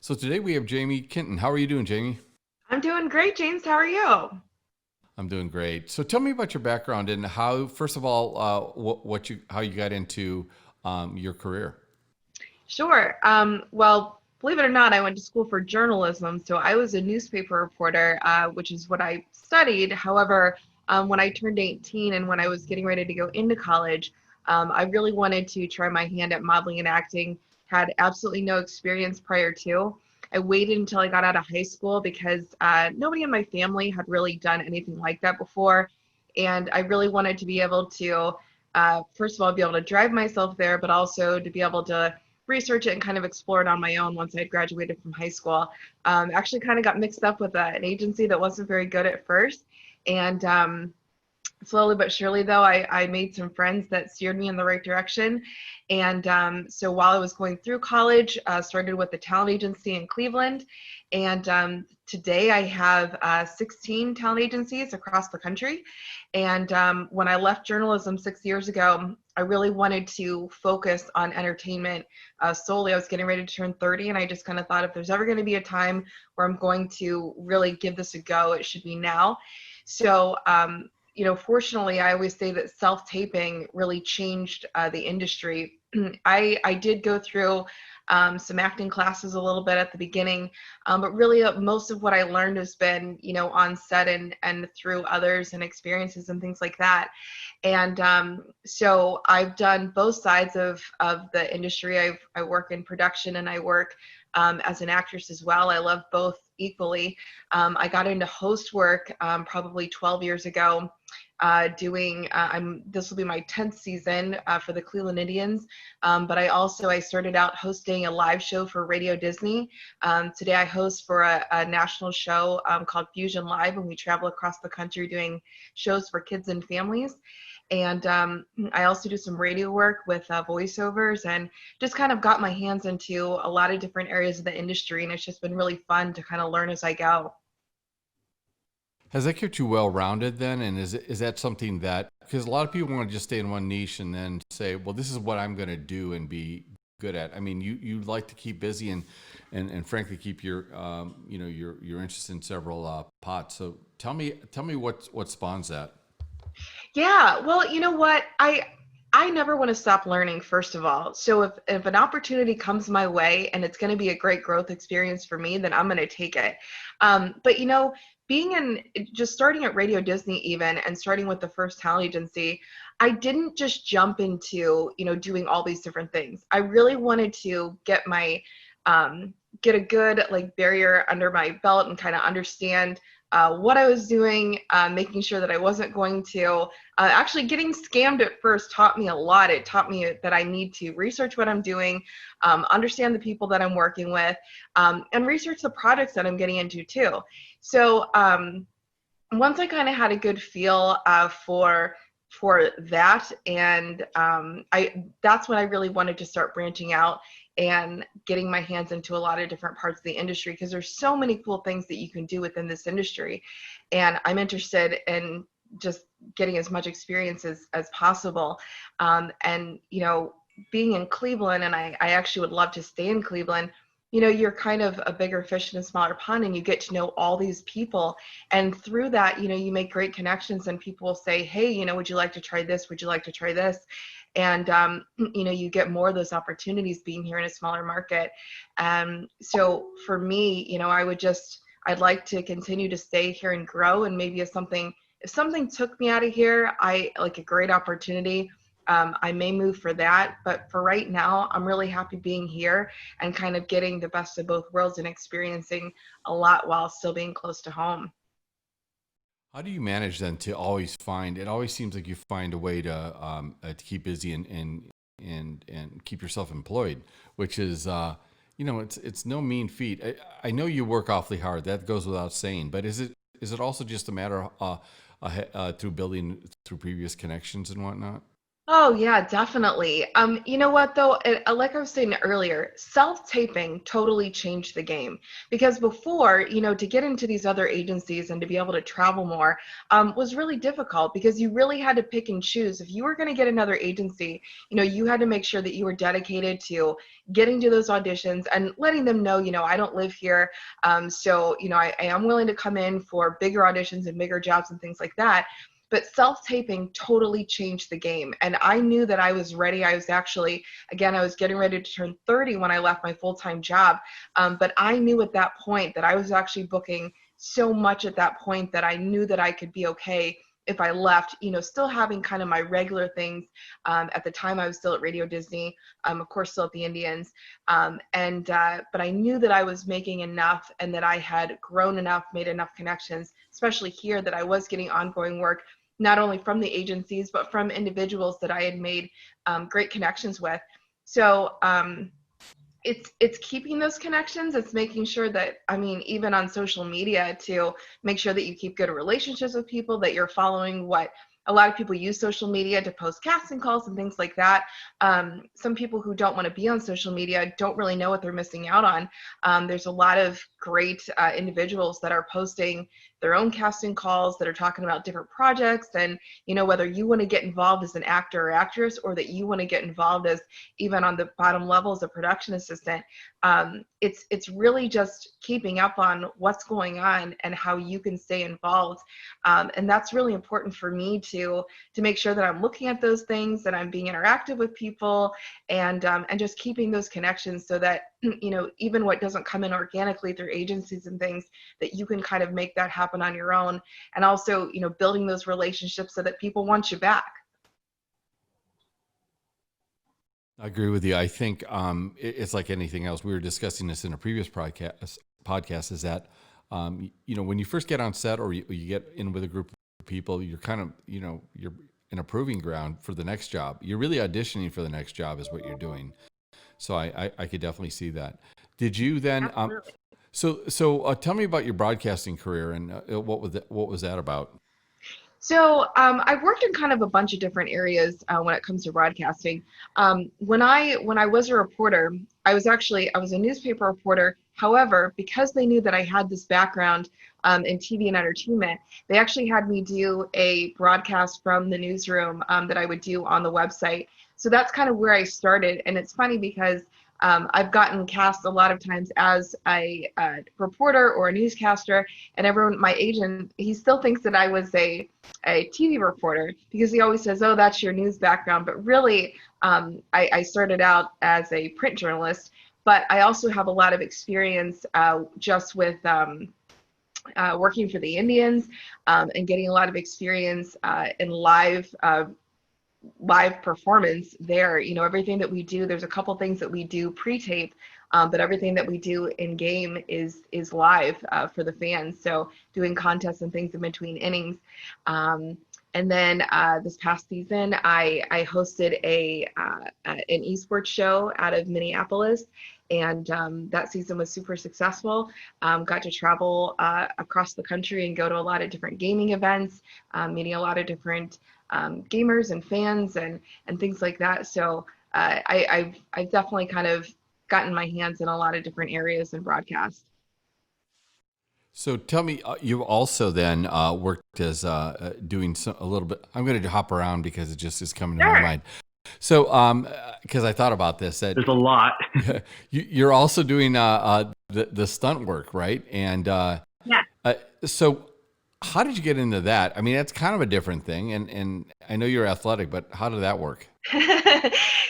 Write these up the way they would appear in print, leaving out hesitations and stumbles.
So today we have Jami Kinton. How are you doing, Jami? I'm doing great, James. How are you? I'm doing great. So tell me about your background and how, first of all, how you got into your career. Sure. Well, believe it or not, I went to school for journalism, so I was a newspaper reporter, which is what I studied. However, when I turned 18 and when I was getting ready to go into college, I really wanted to try my hand at modeling and acting. Had absolutely no experience prior to. I waited until I got out of high school because nobody in my family had really done anything like that before, and I really wanted to be able to, first of all, be able to drive myself there, but also to be able to research it and kind of explore it on my own once I had graduated from high school. Actually, kind of got mixed up with an agency that wasn't very good at first, and slowly but surely, though, I made some friends that steered me in the right direction. And so while I was going through college, started with the talent agency in Cleveland. And today I have 16 talent agencies across the country. And when I left journalism 6 years ago, I really wanted to focus on entertainment solely. I was getting ready to turn 30, and I just kind of thought if there's ever going to be a time where I'm going to really give this a go, it should be now. So, fortunately, I always say that self-taping really changed the industry. I did go through some acting classes a little bit at the beginning, but really most of what I learned has been, on set and through others and experiences and things like that. And so I've done both sides of the industry. I work in production and I work as an actress as well. I love both equally. I got into host work probably 12 years ago. This will be my 10th season for the Cleveland Indians, but I started out hosting a live show for Radio Disney. Today I host for a national show called Fusion Live, and we travel across the country doing shows for kids and families. And I also do some radio work with voiceovers, and just kind of got my hands into a lot of different areas of the industry. And it's just been really fun to kind of learn as I go. Has that kept you well rounded then? And is that something that, because a lot of people want to just stay in one niche and then say, well, this is what I'm going to do and be good at. I mean, you like to keep busy and frankly keep your interest in several pots. So tell me what spawns that. Yeah, well, you know what? I never want to stop learning, first of all. So if an opportunity comes my way and it's going to be a great growth experience for me, then I'm going to take it. But being in just starting at Radio Disney even and starting with the first talent agency, I didn't just jump into, doing all these different things. I really wanted to get a good like barrier under my belt and kind of understand what I was doing, making sure that I wasn't going to. Actually, getting scammed at first taught me a lot. It taught me that I need to research what I'm doing, understand the people that I'm working with, and research the products that I'm getting into too. So once I kind of had a good feel for that, and that's when I really wanted to start branching out and getting my hands into a lot of different parts of the industry, because there's so many cool things that you can do within this industry, and I'm interested in just getting as much experience as possible. And being in Cleveland, and I actually would love to stay in Cleveland. You're kind of a bigger fish in a smaller pond, and you get to know all these people, and through that, you make great connections, and people will say, hey, would you like to try this, would you like to try this? And you get more of those opportunities being here in a smaller market. So for me, I'd like to continue to stay here and grow, and maybe if something took me out of here, I like a great opportunity, I may move for that. But for right now, I'm really happy being here and kind of getting the best of both worlds and experiencing a lot while still being close to home. How do you manage then to always find? It always seems like you find a way to keep busy and keep yourself employed, which is it's no mean feat. I know you work awfully hard. That goes without saying. But is it also just a matter through building through previous connections and whatnot? Oh yeah, definitely. You know what though? Like I was saying earlier, self-taping totally changed the game because before, to get into these other agencies and to be able to travel more, was really difficult because you really had to pick and choose. If you were going to get another agency, you had to make sure that you were dedicated to getting to those auditions and letting them know, I don't live here, so I am willing to come in for bigger auditions and bigger jobs and things like that. But self-taping totally changed the game. And I knew that I was ready. I was actually, again, I was getting ready to turn 30 when I left my full-time job. But I knew at that point that I was actually booking so much at that point that I knew that I could be okay if I left, still having kind of my regular things. At the time, I was still at Radio Disney, of course, still at the Indians. But I knew that I was making enough and that I had grown enough, made enough connections, especially here, that I was getting ongoing work not only from the agencies, but from individuals that I had made great connections with. So it's keeping those connections. It's making sure that, I mean, even on social media, to make sure that you keep good relationships with people, that you're following what a lot of people use social media to post casting calls and things like that. Some people who don't want to be on social media don't really know what they're missing out on. There's a lot of great individuals that are posting their own casting calls, that are talking about different projects, and whether you want to get involved as an actor or actress, or that you want to get involved as even on the bottom level as a production assistant. It's really just keeping up on what's going on and how you can stay involved. And that's really important for me to make sure that I'm looking at those things, that I'm being interactive with people, and just keeping those connections so that even what doesn't come in organically through agencies and things, that you can kind of make that happen on your own. And also, building those relationships so that people want you back. I agree with you. I think it's like anything else. We were discussing this in a previous podcast is that, when you first get on set, or you get in with a group of people, you're kind of, you're in a proving ground for the next job. You're really auditioning for the next job is what you're doing. So I could definitely see that. Did you then, Absolutely. so tell me about your broadcasting career, and what was that about? So I've worked in kind of a bunch of different areas when it comes to broadcasting. When I was a reporter, I was a newspaper reporter. However, because they knew that I had this background in TV and entertainment, they actually had me do a broadcast from the newsroom that I would do on the website. So that's kind of where I started. And it's funny because I've gotten cast a lot of times as a reporter or a newscaster, and everyone, my agent, he still thinks that I was a TV reporter because he always says, "Oh, that's your news background." But really, I started out as a print journalist, but I also have a lot of experience just with working for the Indians, and getting a lot of experience in live performance there. Everything that we do, there's a couple things that we do pre-tape, but everything that we do in game is live for the fans. So doing contests and things in between innings. And then this past season, I hosted an eSports show out of Minneapolis, and that season was super successful. Got to travel across the country and go to a lot of different gaming events, meeting a lot of different gamers and fans and things like that. So I've definitely kind of gotten my hands in a lot of different areas in broadcast. So tell me, you also then worked as doing a little bit. I'm going to hop around because it just is coming to my Sure. mind. So, because I thought about this, that There's a lot. you're also doing the stunt work, right? And Yeah. so, how did you get into that? I mean, that's kind of a different thing, and I know you're athletic, but how did that work?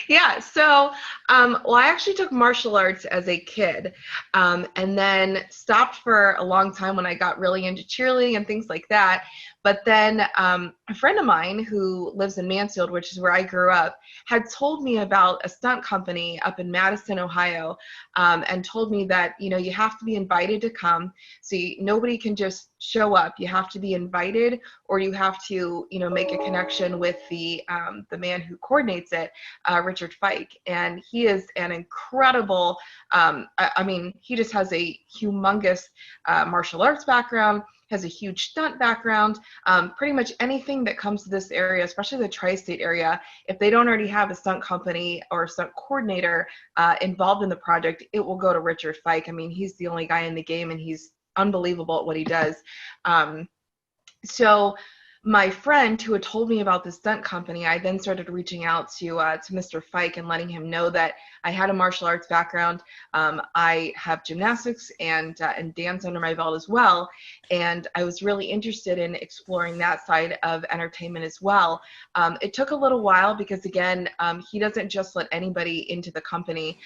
Yeah, so well, I actually took martial arts as a kid, and then stopped for a long time when I got really into cheerleading and things like that. But then a friend of mine who lives in Mansfield, which is where I grew up, had told me about a stunt company up in Madison, Ohio, and told me that you have to be invited to come. So nobody can just show up. You have to be invited, or you have to make a connection with the man who coordinates it, Richard Fike. And he is an incredible, I mean, he just has a humongous martial arts background. has a huge stunt background. Pretty much anything that comes to this area, especially the tri-state area, if they don't already have a stunt company or a stunt coordinator involved in the project, it will go to Richard Fike. I mean, he's the only guy in the game, and he's unbelievable at what he does. So my friend who had told me about the stunt company, I then started reaching out to Mr. Fike and letting him know that I had a martial arts background. I have gymnastics and dance under my belt as well, and I was really interested in exploring that side of entertainment as well. It took a little while because, again, he doesn't just let anybody into the company.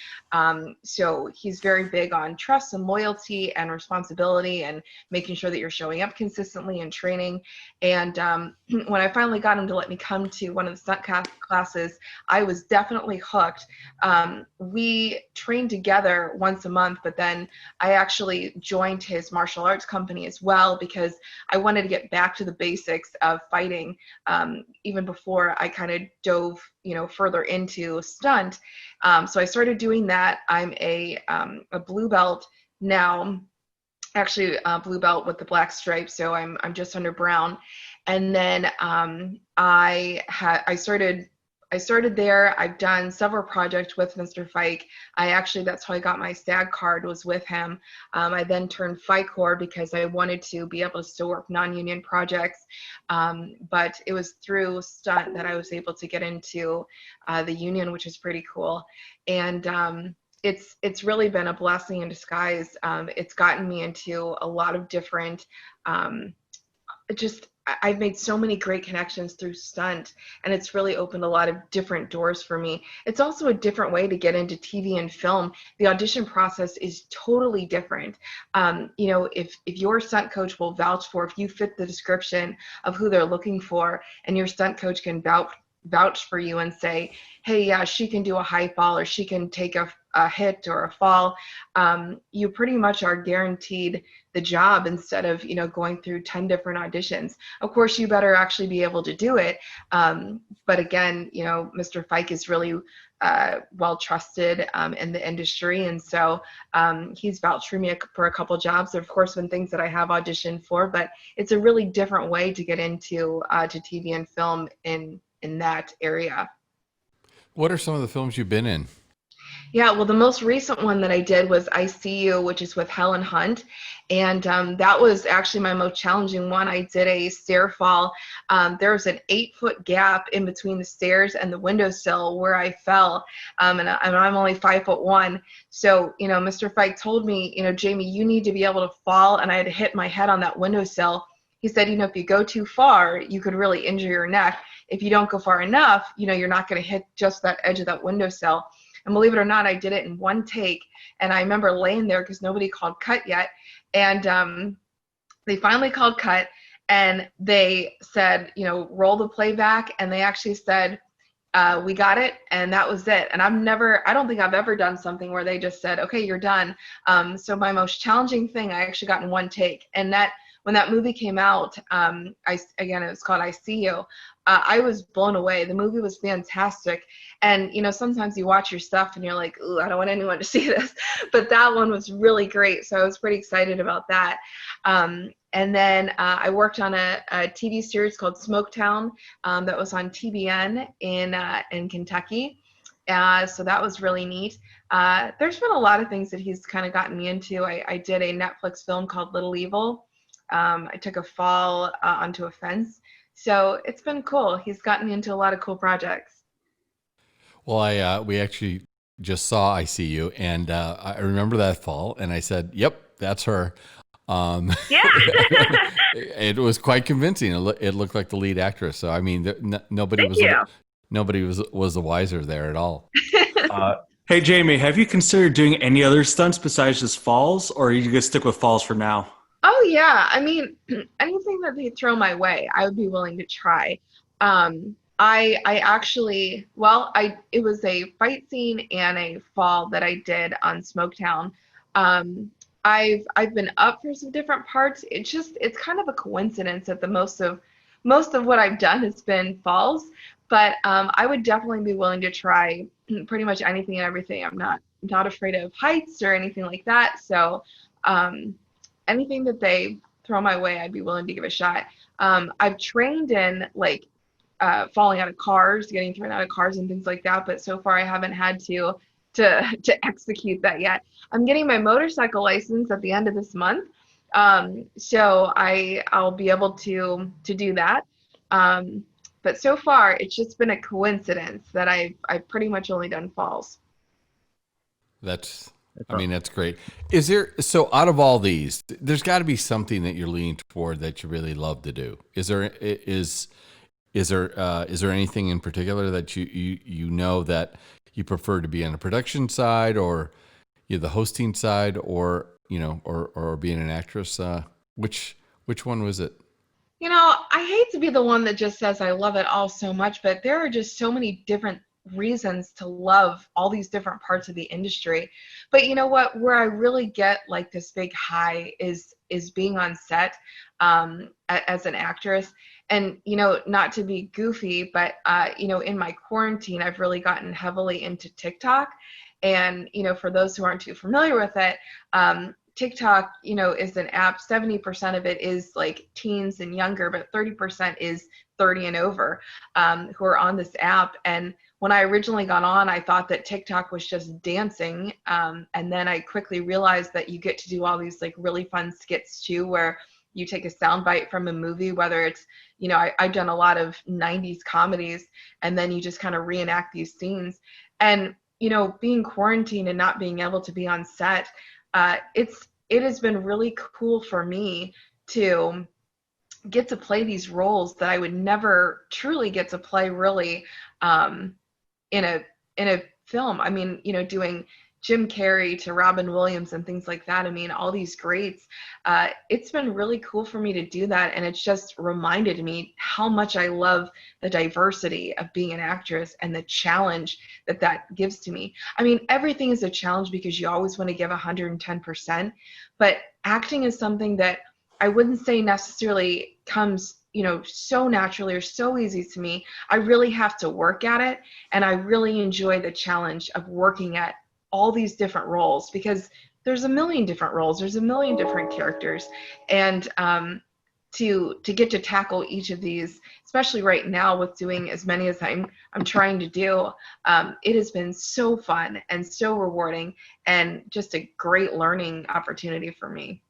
So he's very big on trust and loyalty and responsibility and making sure that you're showing up consistently and training. And when I finally got him to let me come to one of the stunt classes, I was definitely hooked. We trained together once a month, but then I actually joined his martial arts company as well because I wanted to get back to the basics of fighting even before I kind of dove, further into stunt. So I started doing that. I'm a blue belt now. Actually, blue belt with the black stripe, so I'm just under brown. And then I started there. I've done several projects with Mr. Fike. That's how I got my SAG card, was with him. I then turned FICOR because I wanted to be able to still work non-union projects. But it was through Stunt that I was able to get into the union, which is pretty cool. And it's really been a blessing in disguise. It's gotten me into a lot of different, I've made so many great connections through Stunt, and it's really opened a lot of different doors for me. It's also a different way to get into TV and film. The audition process is totally different. If your stunt coach will vouch for, if you fit the description of who they're looking for, and your stunt coach can vouch for you and say, hey, yeah, she can do a high fall, or she can take a hit or a fall, you pretty much are guaranteed the job instead of going through 10 different auditions. Of course, you better actually be able to do it, but again, Mr. Fike is really well trusted in the industry, and so he's vouched for me for a couple jobs. There have, of course, been things that I have auditioned for, but it's a really different way to get into to TV and film in that area. What are some of the films you've been in? Yeah, well, the most recent one that I did was I See You, which is with Helen Hunt. And that was actually my most challenging one. I did a stair fall. There was an 8-foot gap in between the stairs and the windowsill where I fell. And I'm only 5'1". So, Mr. Fike told me, Jamie, you need to be able to fall. And I had to hit my head on that windowsill. He said, if you go too far, you could really injure your neck. If you don't go far enough, you're not going to hit just that edge of that windowsill. And believe it or not, I did it in one take. And I remember laying there because nobody called cut yet. And they finally called cut, and they said, roll the playback. And they actually said, we got it. And that was it. And I don't think I've ever done something where they just said, okay, you're done. So my most challenging thing, I actually got in one take. And when that movie came out, it was called I See You. I was blown away. The movie was fantastic. And, sometimes you watch your stuff and you're like, ooh, I don't want anyone to see this. But that one was really great. So I was pretty excited about that. And then I worked on a TV series called Smoketown that was on TBN in Kentucky. So that was really neat. There's been a lot of things that he's kind of gotten me into. I did a Netflix film called Little Evil. I took a fall onto a fence. So it's been cool. He's gotten me into a lot of cool projects. Well, we actually just saw I See You, and I remember that fall, and I said, yep, that's her. Yeah. It was quite convincing. It looked like the lead actress. So, I mean, nobody was the wiser there at all. Hey, Jamie, have you considered doing any other stunts besides just falls, or are you going to stick with falls for now? Oh, yeah. I mean, anything that they throw my way, I would be willing to try. It was a fight scene and a fall that I did on Smoketown. I've been up for some different parts. It's kind of a coincidence that the most of what I've done has been falls, but I would definitely be willing to try pretty much anything and everything. I'm not afraid of heights or anything like that. So anything that they thrown my way, I'd be willing to give a shot. I've trained in like falling out of cars, getting thrown out of cars and things like that, but so far I haven't had to execute that yet. I'm getting my motorcycle license at the end of this month, so I'll be able to do that. But so far, it's just been a coincidence that I've pretty much only done falls. I mean, that's great. Is there, so out of all these, there's got to be something that you're leaning toward that you really love to do. Is there anything in particular that you know that you prefer to be on the production side, or the hosting side, or or being an actress? Which one was it? I hate to be the one that just says I love it all so much, but there are just so many different reasons to love all these different parts of the industry. But you know what, where I really get like this big high is being on set as an actress. And not to be goofy, but in my quarantine, I've really gotten heavily into TikTok. And for those who aren't too familiar with it, TikTok, is an app. 70% of it is like teens and younger, but 30% is 30 and over who are on this app. And when I originally got on, I thought that TikTok was just dancing. And then I quickly realized that you get to do all these like really fun skits too, where you take a soundbite from a movie, whether it's, I've done a lot of 90s comedies, and then you just kind of reenact these scenes. And, being quarantined and not being able to be on set, it has been really cool for me to get to play these roles that I would never truly get to play really in a film. I mean, doing Jim Carrey to Robin Williams and things like that. I mean, all these greats. It's been really cool for me to do that, and it's just reminded me how much I love the diversity of being an actress and the challenge that gives to me. I mean, everything is a challenge because you always want to give 110%, but acting is something that I wouldn't say necessarily comes so naturally or so easy to me. I really have to work at it, and I really enjoy the challenge of working at all these different roles, because there's a million different roles, there's a million different characters, and to get to tackle each of these, especially right now with doing as many as I'm trying to do, it has been so fun and so rewarding, and just a great learning opportunity for me.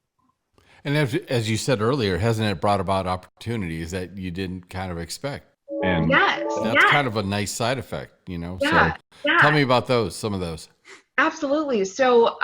And as you said earlier, hasn't it brought about opportunities that you didn't kind of expect? And yes, that's kind of a nice side effect, Yeah, so tell me about some of those. Absolutely. So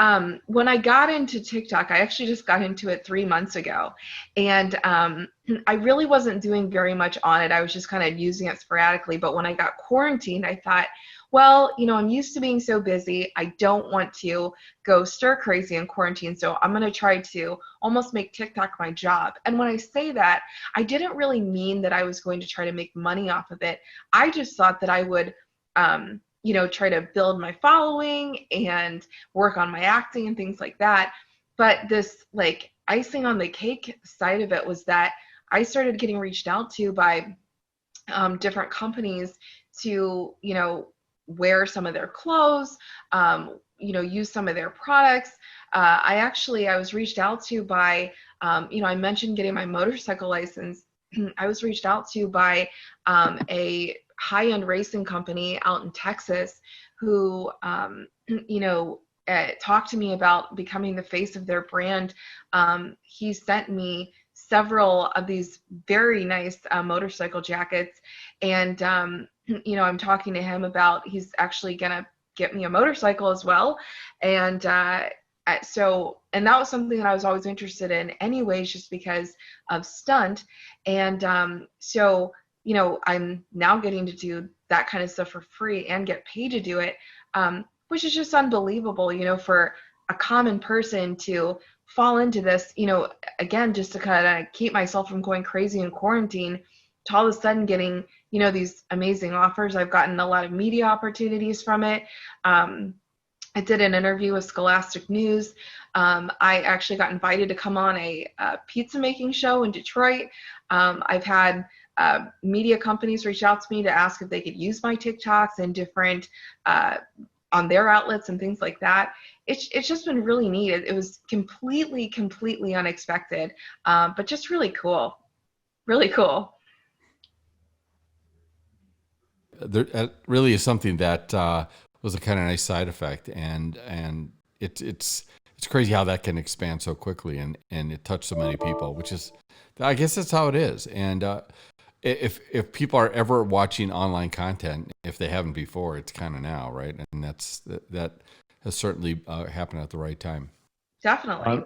when I got into TikTok, I actually just got into it 3 months ago. And I really wasn't doing very much on it. I was just kind of using it sporadically. But when I got quarantined, I thought, well, I'm used to being so busy. I don't want to go stir crazy in quarantine. So I'm going to try to almost make TikTok my job. And when I say that, I didn't really mean that I was going to try to make money off of it. I just thought that I would try to build my following and work on my acting and things like that. But this like icing on the cake side of it was that I started getting reached out to by different companies to, wear some of their clothes, use some of their products. I was reached out to by, I mentioned getting my motorcycle license. I was reached out to by a high-end racing company out in Texas who, talked to me about becoming the face of their brand. He sent me several of these very nice motorcycle jackets, and I'm talking to him about he's actually gonna get me a motorcycle as well, and and that was something that I was always interested in anyways, just because of Stunt. And I'm now getting to do that kind of stuff for free and get paid to do it, which is just unbelievable, for a common person to fall into this, again, just to kind of keep myself from going crazy in quarantine, to all of a sudden getting, these amazing offers. I've gotten a lot of media opportunities from it. I did an interview with Scholastic News. I actually got invited to come on a pizza making show in Detroit. I've had media companies reach out to me to ask if they could use my TikToks in different on their outlets and things like that. It's just been really neat. It was completely unexpected, but just really cool. Really cool. There really is something that was a kind of nice side effect, and it's crazy how that can expand so quickly, and it touched so many people, which is, I guess that's how it is. And if people are ever watching online content, if they haven't before, it's kind of now, right? And that has certainly happened at the right time. Definitely.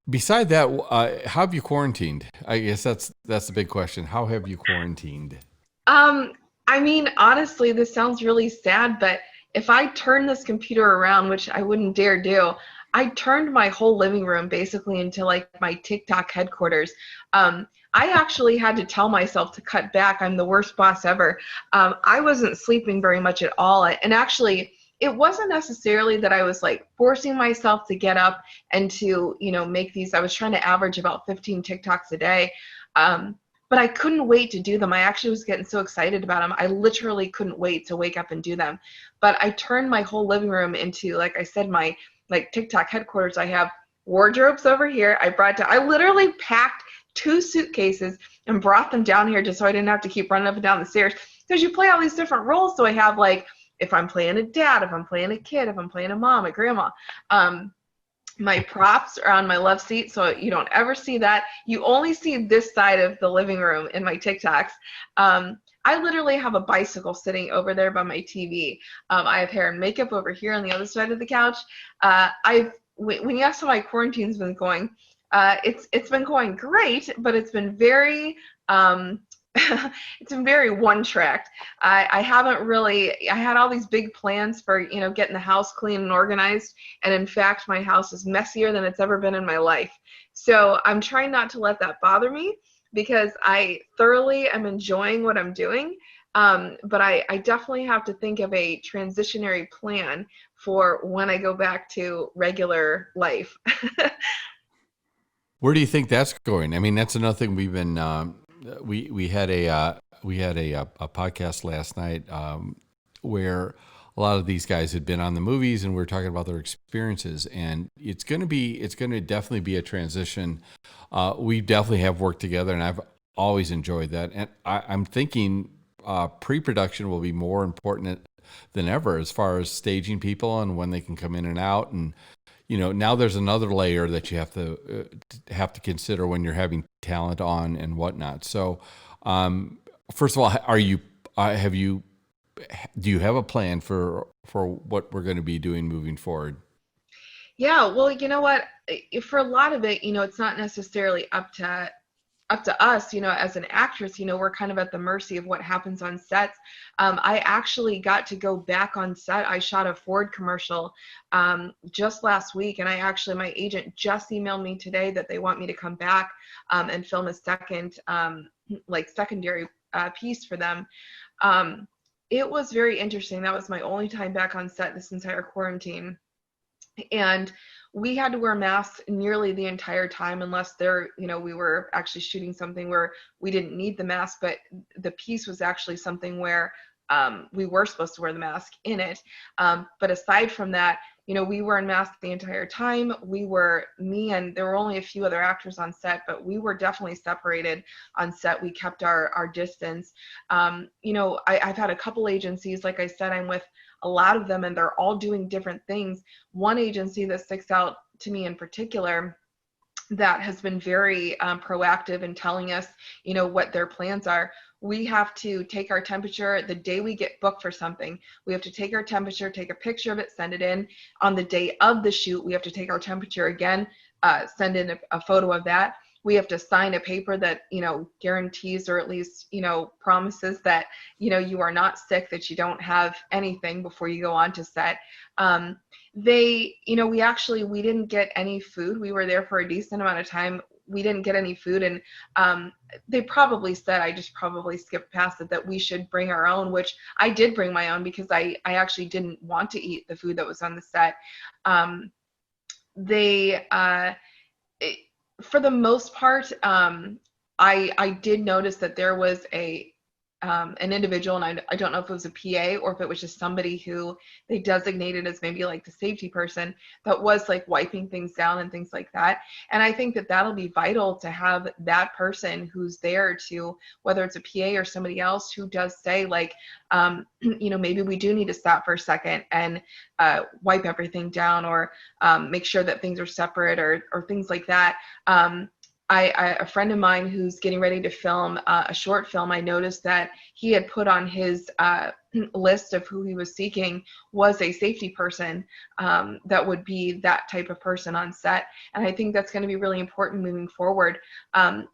Beside that, how have you quarantined? I guess that's the big question. How have you quarantined? I mean, honestly, this sounds really sad, but if I turn this computer around, which I wouldn't dare do, I turned my whole living room basically into like my Tik-Tok headquarters. I actually had to tell myself to cut back. I'm the worst boss ever. I wasn't sleeping very much at all. And actually, it wasn't necessarily that I was like forcing myself to get up and to, make these. I was trying to average about 15 TikToks a day. But I couldn't wait to do them. I actually was getting so excited about them. I literally couldn't wait to wake up and do them. But I turned my whole living room into, like I said, my like TikTok headquarters. I have wardrobes over here. I literally packed 2 suitcases and brought them down here just so I didn't have to keep running up and down the stairs. Because you play all these different roles. So I have like, if I'm playing a dad, if I'm playing a kid, if I'm playing a mom, a grandma. My props are on my love seat, so you don't ever see that. You only see this side of the living room in my TikToks. I literally have a bicycle sitting over there by my TV. I have hair and makeup over here on the other side of the couch. When you ask how my quarantine's been going, it's been going great, but it's been very it's been very one-tracked. I haven't really, I had all these big plans for, getting the house clean and organized. And in fact, my house is messier than it's ever been in my life. So I'm trying not to let that bother me because I thoroughly am enjoying what I'm doing. But I definitely have to think of a transitionary plan for when I go back to regular life. Where do you think that's going? I mean, that's another thing we've been we had a podcast last night where a lot of these guys had been on the movies, and we were talking about their experiences, and it's going to definitely be a transition. We definitely have worked together, and I've always enjoyed that. And I'm thinking pre-production will be more important than ever as far as staging people and when they can come in and out. And now there's another layer that you have to consider when you're having talent on and whatnot. So, first of all, do you have a plan for what we're going to be doing moving forward? Yeah, well, you know what? For a lot of it, it's not necessarily up to us, as an actress. We're kind of at the mercy of what happens on sets. I actually got to go back on set. I shot a Ford commercial just last week, and my agent just emailed me today that they want me to come back and film a second, secondary piece for them. It was very interesting. That was my only time back on set this entire quarantine. And we had to wear masks nearly the entire time unless we were actually shooting something where we didn't need the mask, but the piece was actually something where we were supposed to wear the mask in it. But aside from that, we were in masks the entire time. Me and there were only a few other actors on set, but we were definitely separated on set. We kept our distance. I've had a couple agencies, like I said, I'm with a lot of them, and they're all doing different things. One agency that sticks out to me in particular that has been very proactive in telling us, what their plans are. We have to take our temperature the day we get booked for something. We have to take our temperature, take a picture of it, send it in. On the day of the shoot, we have to take our temperature again, send in a photo of that. We have to sign a paper that, guarantees or at least, promises that, you are not sick, that you don't have anything before you go on to set. We didn't get any food. We were there for a decent amount of time. We didn't get any food, and they probably said, I just probably skipped past it, that we should bring our own, which I did bring my own because I actually didn't want to eat the food that was on the set. For the most part, I did notice that there was a an individual, and I don't know if it was a PA or if it was just somebody who they designated as maybe like the safety person that was like wiping things down and things like that. And I think that that'll be vital to have that person who's there to, whether it's a PA or somebody else who does say like, maybe we do need to stop for a second and wipe everything down, or make sure that things are separate, or things like that. A friend of mine who's getting ready to film a short film, I noticed that he had put on his list of who he was seeking was a safety person that would be that type of person on set. And I think that's going to be really important moving forward.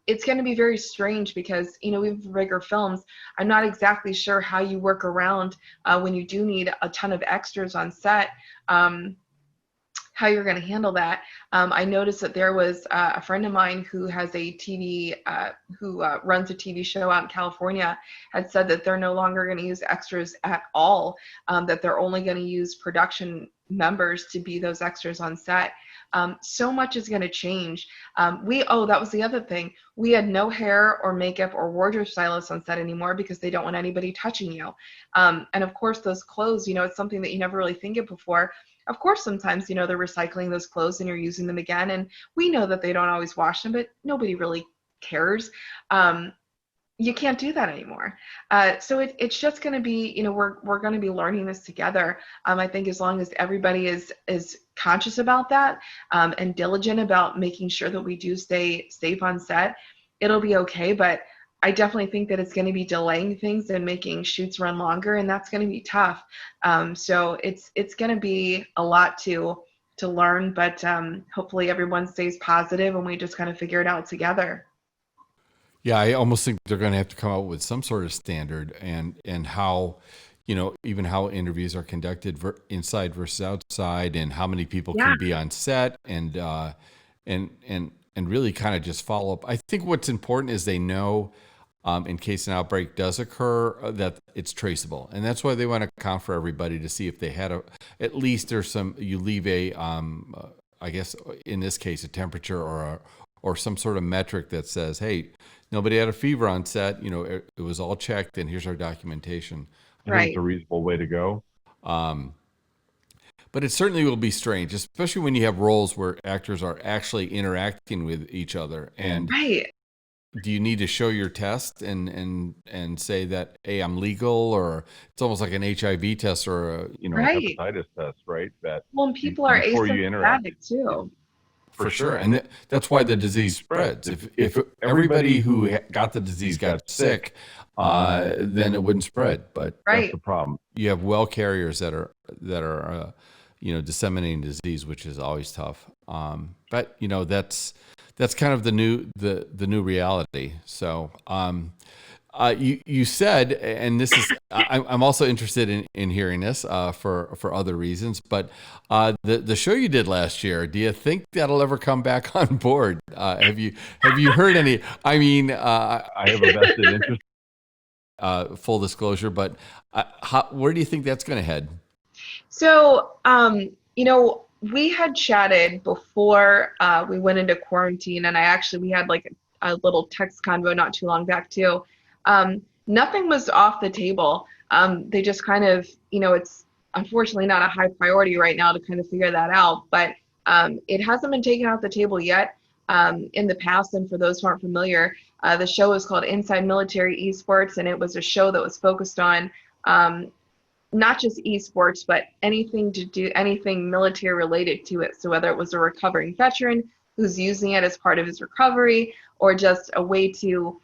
It's going to be very strange because, we have rigor films. I'm not exactly sure how you work around when you do need a ton of extras on set. How you're going to handle that. I noticed that there was a friend of mine who has a TV, who runs a TV show out in California, had said that they're no longer going to use extras at all, that they're only going to use production members to be those extras on set. So much is going to change. That was the other thing. We had no hair or makeup or wardrobe stylists on set anymore because they don't want anybody touching you. And of course, those clothes, it's something that you never really think of before. Of course, sometimes, they're recycling those clothes and you're using them again. And we know that they don't always wash them, but nobody really cares. You can't do that anymore. So it's just going to be, we're going to be learning this together. I think as long as everybody is conscious about that, and diligent about making sure that we do stay safe on set, it'll be okay. But I definitely think that it's going to be delaying things and making shoots run longer, and that's going to be tough. So it's going to be a lot to learn, but hopefully everyone stays positive and we just kind of figure it out together. Yeah, I almost think they're going to have to come out with some sort of standard, and how, even how interviews are conducted inside versus outside, and how many people can be on set, and really kind of just follow up. I think what's important is they know, in case an outbreak does occur, that it's traceable, and that's why they want to account for everybody to see if they had at least there's you leave a, I guess in this case, a temperature or some sort of metric that says, hey, nobody had a fever on set. It was all checked, and here's our documentation. I think it's a reasonable way to go. But it certainly will be strange, especially when you have roles where actors are actually interacting with each other. And do you need to show your test and say that, hey, I'm legal, or it's almost like an HIV test or a hepatitis test, right? That and people are asymptomatic too. For sure. And that's why the disease spreads. If everybody who got the disease got sick, then it wouldn't spread. But that's the problem. You have well carriers that are disseminating disease, which is always tough. But that's kind of the new reality. So you said, and this is I'm also interested in hearing this for other reasons, but the show you did last year, do you think that'll ever come back on board? Have you heard any? I mean, I have a vested interest. Full disclosure, but where do you think that's going to head? So, we had chatted before we went into quarantine, and we had like a little text convo not too long back too. Nothing was off the table. They just kind of, it's unfortunately not a high priority right now to kind of figure that out, but it hasn't been taken off the table yet. In the past, and for those who aren't familiar, the show is called Inside Military eSports, and it was a show that was focused on not just eSports, but anything military related to it. So whether it was a recovering veteran who's using it as part of his recovery, or just a way to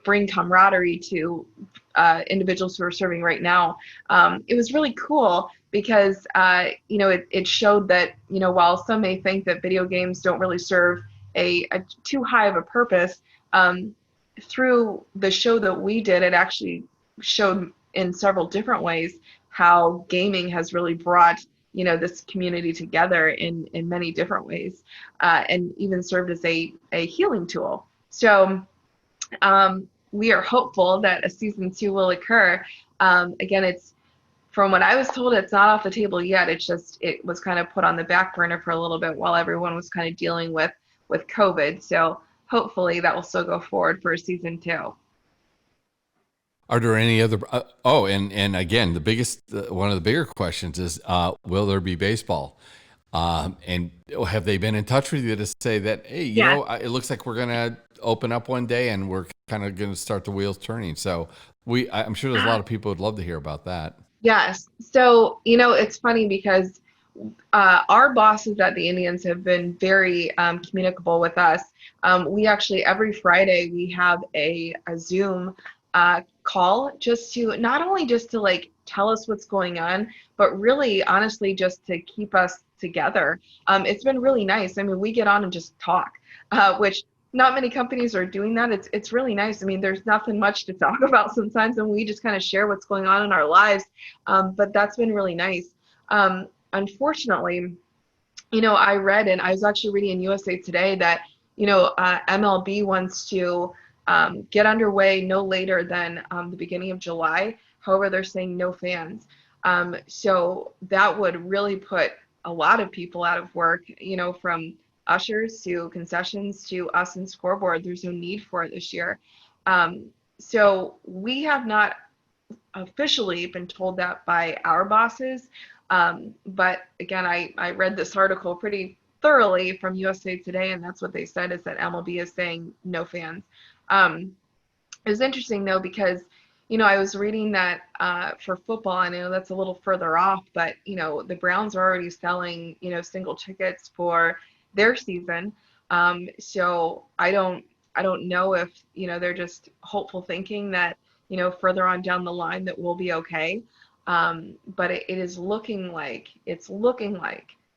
bring camaraderie to individuals who are serving right now. It was really cool because, it showed that, while some may think that video games don't really serve a too high of a purpose, through the show that we did, it actually showed in several different ways how gaming has really brought this community together in many different ways, and even served as a healing tool. So we are hopeful that a season 2 will occur. Again, it's, from what I was told, it's not off the table yet. It was kind of put on the back burner for a little bit while everyone was kind of dealing with COVID. So hopefully that will still go forward for a season 2. Are there any other? And again, the biggest one of the bigger questions is, will there be baseball? And have they been in touch with you to say that, hey, Yeah. it looks like we're gonna open up one day and we're kind of gonna start the wheels turning. So I'm sure there's a lot of people who'd love to hear about that. Yes. So, it's funny because our bosses at the Indians have been very communicable with us. We actually, every Friday, we have a Zoom call just to not only just to like tell us what's going on, but really honestly just to keep us together. It's been really nice. I mean, we get on and just talk, which not many companies are doing that. It's really nice. I mean, there's nothing much to talk about sometimes, and we just kind of share what's going on in our lives. But that's been really nice. Unfortunately, I read, and I was actually reading in USA Today that, MLB wants to get underway no later than the beginning of July. However, they're saying no fans. So that would really put a lot of people out of work, from ushers to concessions to us in scoreboard. There's no need for it this year. So we have not officially been told that by our bosses. But again, I read this article pretty thoroughly from USA Today, and that's what they said, is that MLB is saying no fans. It was interesting though, because I was reading that for football, and I know that's a little further off, but the Browns are already selling single tickets for their season. So I don't know if they're just hopeful thinking that further on down the line that we'll be okay. But it is looking like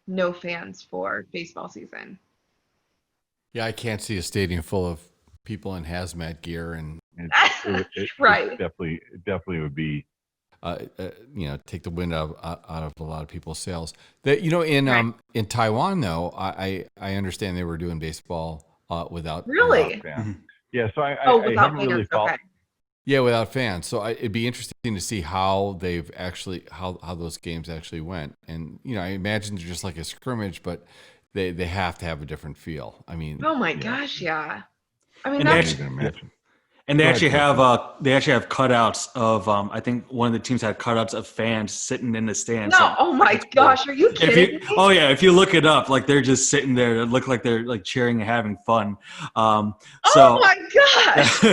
no fans for baseball season. Yeah, I can't see a stadium full of people in hazmat gear and Right. It definitely would be. take the wind out of a lot of people's sails. That in Taiwan though, I understand they were doing baseball without Really? Fans. Yeah, so I Without haven't really fans. followed. Okay. Yeah, without fans. So it'd be interesting to see how they've actually how those games actually went. And I imagine they're just like a scrimmage, but they have to have a different feel. I mean, Oh my gosh, yeah. I mean, And that's Can't even imagine. And they Go ahead, actually Kristen. have cutouts of I think one of the teams had cutouts of fans sitting in the stands. no. Oh my gosh, are you kidding me? Oh yeah, if you look it up, like they're just sitting there, it look like they're like cheering and having fun. Oh So my gosh.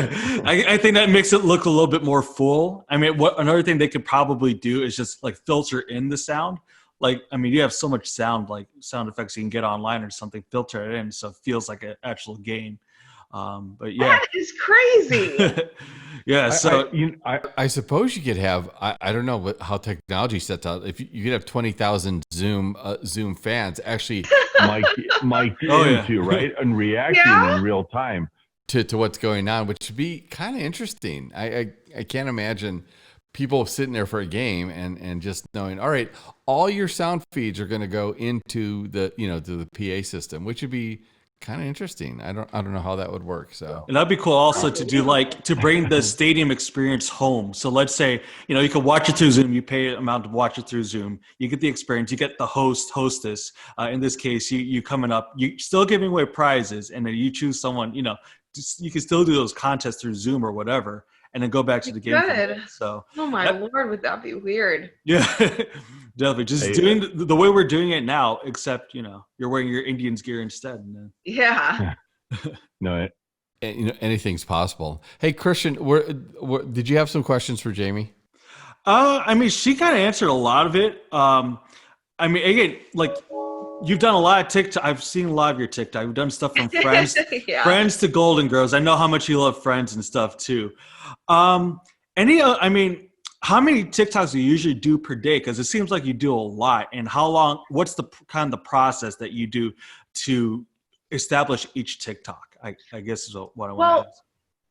I think that makes it look a little bit more full. I mean, another thing they could probably do is just like filter in the sound. Like, I mean, you have so much sound, like sound effects you can get online or something, filter it in so it feels like an actual game. But yeah, That is crazy. yeah. So I suppose you could have I don't know how technology sets out. If you could have 20,000 Zoom fans actually Mike Oh, yeah. into right and reacting Yeah. in real time. to what's going on, which would be kind of interesting. I can't imagine people sitting there for a game and just knowing, all right, all your sound feeds are going to go into the to the PA system, which would be kind of interesting. I don't know how that would work. So and that'd be cool also to do like to bring the stadium experience home. So let's say, you can watch it through Zoom, you pay an amount to watch it through Zoom, you get the experience, you get the hostess. In this case, you coming up, you still giving away prizes, and then you choose someone, you can still do those contests through Zoom or whatever, and then go back to the game. Good. So Oh my Lord, would that be weird? yeah, definitely. Just Hey, doing the way we're doing it now, except you're wearing your Indians gear instead. And then, Yeah. No, anything's possible. Hey, Christian, did you have some questions for Jamie? I mean, she kind of answered a lot of it. I mean, again, like you've done a lot of TikTok. I've seen a lot of your TikTok. You've done stuff from Friends, Yeah. Friends to Golden Girls. I know how much you love Friends and stuff too. I mean, how many TikToks do you usually do per day? Because it seems like you do a lot. And how long? What's the kind of the process that you do to establish each TikTok? I guess is what I want to ask.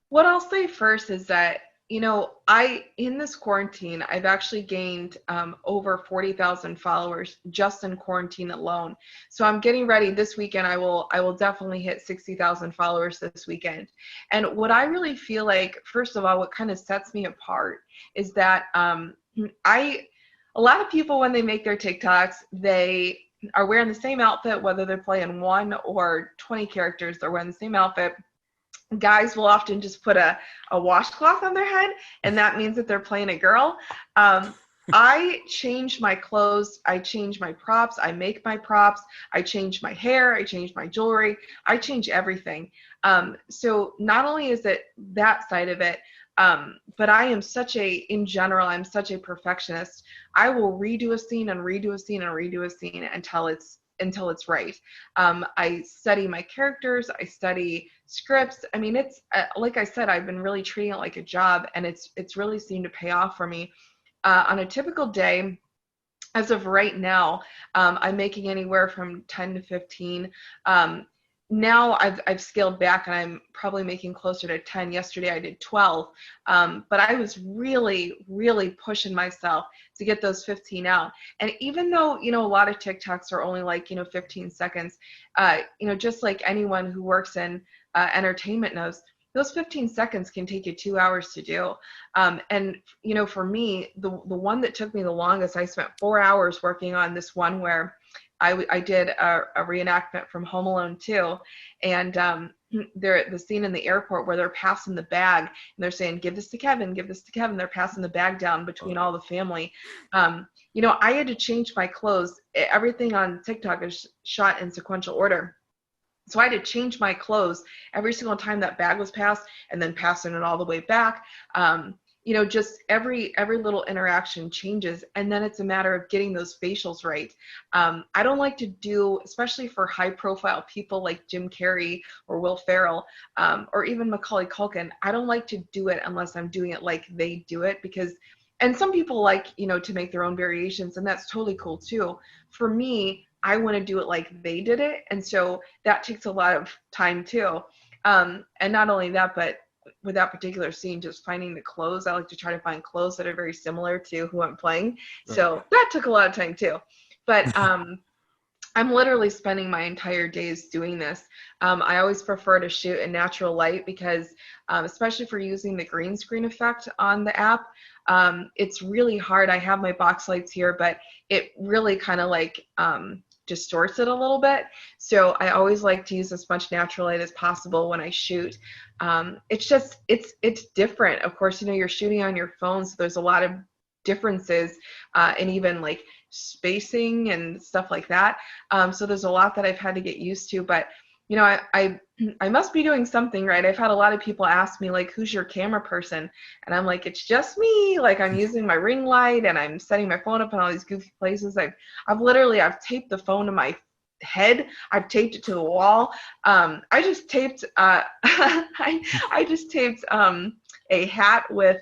What I'll say first is that, in this quarantine, I've actually gained over 40,000 followers just in quarantine alone. So I'm getting ready this weekend. I will definitely hit 60,000 followers this weekend. And what I really feel like, first of all, what kind of sets me apart is that a lot of people, when they make their TikToks, they are wearing the same outfit, whether they're playing 1 or 20 characters, they're wearing the same outfit. guys will often just put a washcloth on their head, and that means that they're playing a girl. I change my clothes, I change my props, I make my props, I change my hair, I change my jewelry, I change everything. So not only is it that side of it, but I am in general, I'm such a perfectionist. I will redo a scene and redo a scene and redo a scene until it's right. I study my characters, I study scripts. I mean, it's like I said, I've been really treating it like a job, and it's really seemed to pay off for me. On a typical day, as of right now, I'm making anywhere from 10 to 15. Now I've scaled back, and I'm probably making closer to 10. Yesterday I did 12, but I was really, really pushing myself to get those 15 out. And even though, a lot of TikToks are only like, 15 seconds, just like anyone who works in entertainment knows, those 15 seconds can take you 2 hours to do. And, for me, the one that took me the longest, I spent 4 hours working on this one where I did a reenactment from Home Alone 2, and the scene in the airport where they're passing the bag, and they're saying, give this to Kevin, give this to Kevin. They're passing the bag down between all the family. I had to change my clothes. Everything on TikTok is shot in sequential order. So I had to change my clothes every single time that bag was passed, and then passing it all the way back. Just every little interaction changes, and then it's a matter of getting those facials right. I don't like to do, especially for high profile people like Jim Carrey or Will Ferrell, or even Macaulay Culkin, I don't like to do it unless I'm doing it like they do it, and some people like, to make their own variations, and that's totally cool too. For me, I want to do it like they did it, and so that takes a lot of time too. And not only that, but with that particular scene, just finding the clothes, I like to try to find clothes that are very similar to who I'm playing. So that took a lot of time too. But I'm literally spending my entire days doing this. I always prefer to shoot in natural light because, especially for using the green screen effect on the app, it's really hard. I have my box lights here, but it really kind of like distorts it a little bit. So I always like to use as much natural light as possible when I shoot. It's different. Of course, you're shooting on your phone, so there's a lot of differences, and even like spacing and stuff like that. So there's a lot that I've had to get used to, but I must be doing something right. I've had a lot of people ask me, like, who's your camera person? And I'm like, it's just me. Like, I'm using my ring light, and I'm setting my phone up in all these goofy places. I've taped the phone to my head. I've taped it to the wall. I just taped I just taped a hat with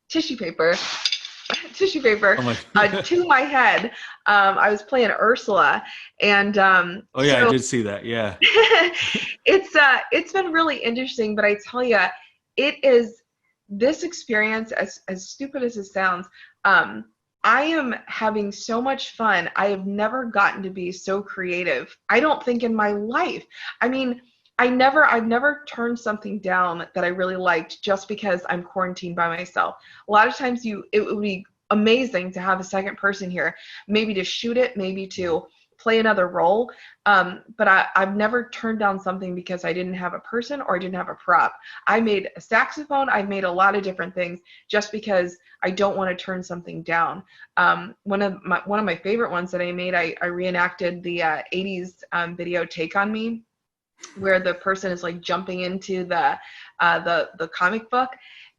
tissue paper to my head. I was playing Ursula, and I did see that. Yeah. It's been really interesting, but I tell you, it is this experience, as stupid as it sounds, I am having so much fun. I have never gotten to be so creative, I don't think, in my life. I mean, I've never turned something down that I really liked just because I'm quarantined by myself. A lot of times it would be amazing to have a second person here, maybe to shoot it, maybe to play another role. But I've never turned down something because I didn't have a person or I didn't have a prop. I made a saxophone. I've made a lot of different things just because I don't want to turn something down. One of my favorite ones that I made, I reenacted the 80s video Take on Me, where the person is like jumping into the comic book.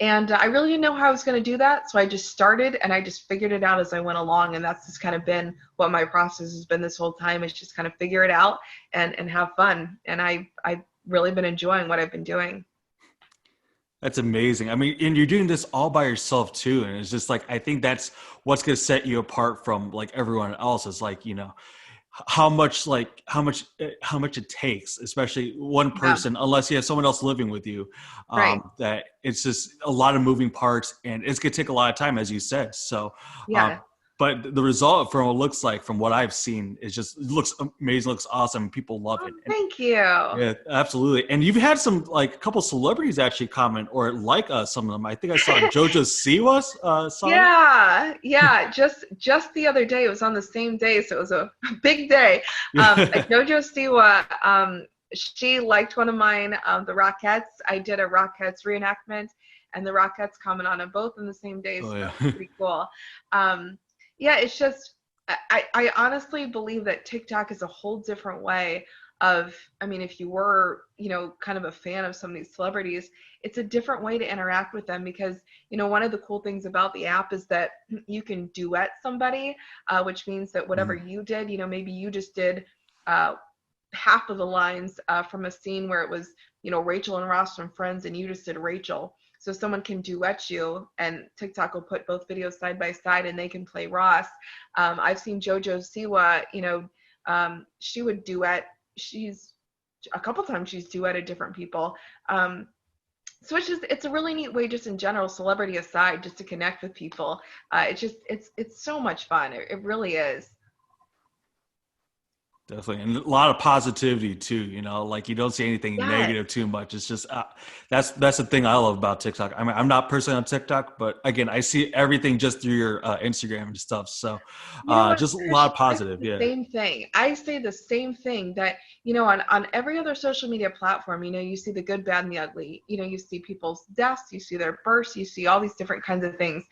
And I really didn't know how I was going to do that. So I just started, and I just figured it out as I went along. And that's just kind of been what my process has been this whole time, is just kind of figure it out and have fun. And I've really been enjoying what I've been doing. That's amazing. I mean, and you're doing this all by yourself too. And it's just like, I think that's what's going to set you apart from like everyone else. Is like, how much it takes, especially one person, unless you have someone else living with you, right. That it's just a lot of moving parts, and it's going to take a lot of time, as you said. So, but the result from what it looks like, from what I've seen, it looks amazing, looks awesome. People love it. Thank you. Yeah, absolutely. And you've had a couple celebrities actually comment or like some of them. I think I saw JoJo Siwa's song. Yeah. Just the other day, it was on the same day, so it was a big day. JoJo Siwa she liked one of mine, the Rockettes. I did a Rockettes reenactment, and the Rockettes comment on them both in the same day, so Oh, yeah. that's pretty cool. Yeah, it's just, I honestly believe that TikTok is a whole different way of, I mean, if you were, kind of a fan of some of these celebrities, it's a different way to interact with them because, one of the cool things about the app is that you can duet somebody, which means that whatever you did, maybe you just did half of the lines from a scene where it was, Rachel and Ross from Friends, and you just did Rachel. So someone can duet you, and TikTok will put both videos side by side, and they can play Ross. I've seen JoJo Siwa, she would duet. She's a couple times she's duetted different people. So it's a really neat way, just in general, celebrity aside, just to connect with people. It's so much fun. It really is. Definitely, and a lot of positivity too. Like you don't see anything Yes. negative too much. It's just that's the thing I love about TikTok. I mean, I'm not personally on TikTok, but again, I see everything just through your Instagram and stuff. So just a lot of positive. The Yeah. same thing. I say the same thing that, on every other social media platform, you see the good, bad, and the ugly. You see people's deaths, you see their births, you see all these different kinds of things.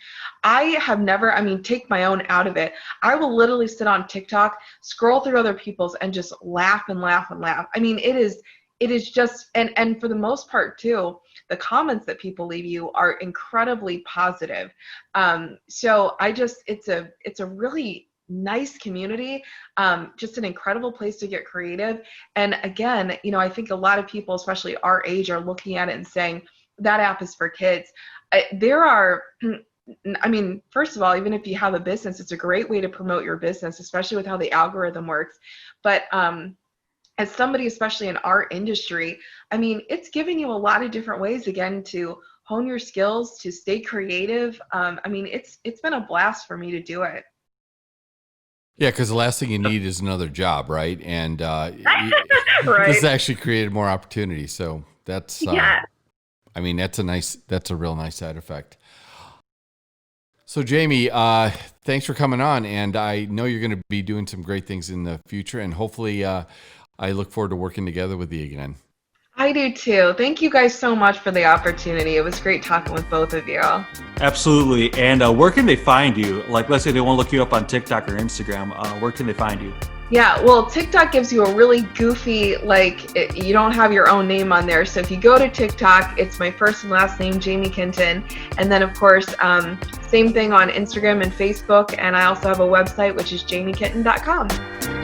I have never, take my own out of it. I will literally sit on TikTok, scroll through other people's, and just laugh and laugh and laugh. It is just, and for the most part too, the comments that people leave you are incredibly positive. So it's a really nice community, just an incredible place to get creative. And again, I think a lot of people, especially our age, are looking at it and saying that app is for kids. First of all, even if you have a business, it's a great way to promote your business, especially with how the algorithm works. But as somebody, especially in our industry, it's giving you a lot of different ways, again, to hone your skills, to stay creative. It's been a blast for me to do it. Yeah, because the last thing you need is another job, right? And Right. this actually created more opportunity. So that's Yeah. that's a real nice side effect. So Jami, thanks for coming on, and I know you're going to be doing some great things in the future, and hopefully I look forward to working together with you again. I do too. Thank you guys so much for the opportunity. It was great talking with both of you. Absolutely. And where can they find you? Like, let's say they want to look you up on TikTok or Instagram. Where can they find you? Yeah, well, TikTok gives you a really goofy, you don't have your own name on there. So if you go to TikTok, it's my first and last name, Jami Kinton. And then, of course, same thing on Instagram and Facebook. And I also have a website, which is jamikinton.com.